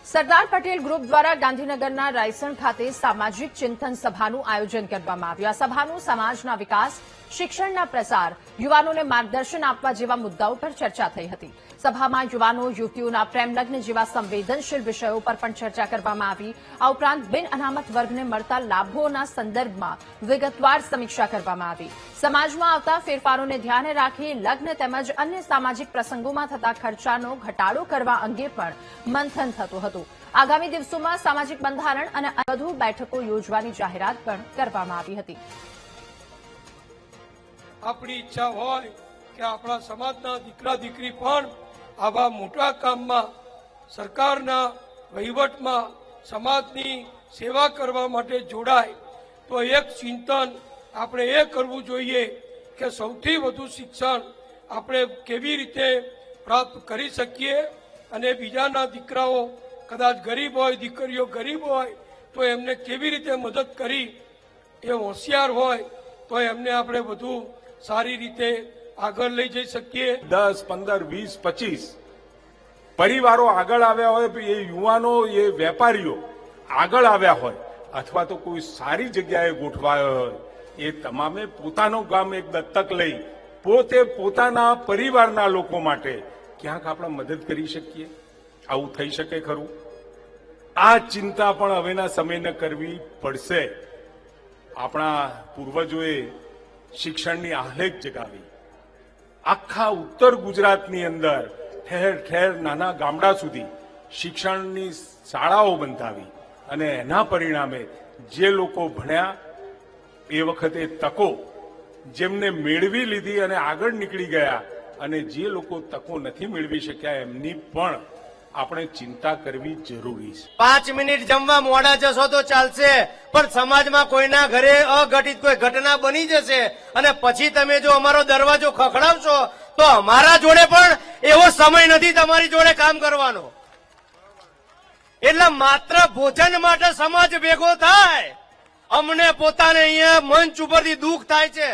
Sardar Patel group દ્વારા ગાંધીનગરના રાયસણ ખાતે સામાજિક ચિંતન સભાનું આયોજન કરવામાં આવ્યું. આ સભાનું સમાજના વિકાસ, શિક્ષણના પ્રસાર, યુવાનોને માર્ગદર્શન આપવા જેવા મુદ્દાઓ પર ચર્ચા થઈ હતી. સભામાં યુવાનો યુવતીઓના પ્રેમલગ્ન જેવા સંવેદનશીલ વિષયો પર પણ ચર્ચા કરવામાં આવી. આ ઉપરાંત બિન અનામત વર્ગને મળતા લાભોના સંદર્ભમાં વિગતવાર સમીક્ષા કરવામાં આવી. સમાજમાં આવતા ફેરફારોને ધ્યાને રાખી લગ્ન તેમજ અન્ય સામાજિક પ્રસંગોમાં થતા ખર્ચાનો ઘટાડો કરવા અંગે પણ મંથન થતું હતું. આગામી દિવસોમાં સામાજિક બંધારણ અને વધુ બેઠકો યોજવાની જાહેરાત પણ કરવામાં આવી હતી. આપણી ઈચ્છા હોય કે આપણા સમાજના દીકરા દીકરી પણ આવા મોટા કામમાં, સરકારના વહીવટમાં સમાજની સેવા કરવા માટે જોડાય, તો એક ચિંતન આપણે એ કરવું જોઈએ કે સૌથી વધુ શિક્ષણ આપણે કેવી રીતે પ્રાપ્ત કરી શકીએ અને બીજાના દીકરાઓ કદાચ ગરીબ હોય, દીકરીઓ ગરીબ હોય તો એમને કેવી રીતે મદદ કરી, એ હોશિયાર હોય તો એમને આપણે વધુ સારી રીતે આગળ લઈ જઈ શકીએ. 10, 15, 20, 25 પરિવારો આગળ આવ્યા હોય, એ યુવાનો, એ વેપારીઓ આગળ આવ્યા હોય અથવા તો કોઈ સારી જગ્યાએ ગોઠવાયો હોય, એ તમામે પોતાનું ગામ એક દત્તક લઈ પોતે પોતાના પરિવારના લોકો માટે ક્યાંક આપણે મદદ કરી શકીએ. આવું થઈ શકે ખરું? આ ચિંતા પણ હવેના સમયને કરવી પડશે. આપણા પૂર્વજોએ શિક્ષણની આહલેખ જગાવી. આખા ઉત્તર ગુજરાતની અંદર ઠેર ઠેર નાના ગામડા સુધી શિક્ષણની શાળાઓ બંધાવી અને એના પરિણામે જે લોકો ભણ્યા એ વખતે તકો જેમને મેળવી લીધી અને આગળ નીકળી ગયા, અને જે લોકો તકો નથી મેળવી શક્યા એમની પણ આપણે ચિંતા કરવી જરૂરી છે. 5 મિનિટ જમવા મોડા જશો તો ચાલશે, પણ સમાજમાં કોઈના ઘરે અઘટિત કોઈ ઘટના બની જશે અને પછી તમે જો અમારો દરવાજો ખખડાવશો તો અમારા જોડે પણ એવો સમય નથી તમારી જોડે કામ કરવાનો. એટલે માત્ર ભોજન માટે સમાજ ભેગો થાય. અમને પોતાને અહીંયા મંચ ઉપરથી દુઃખ થાય છે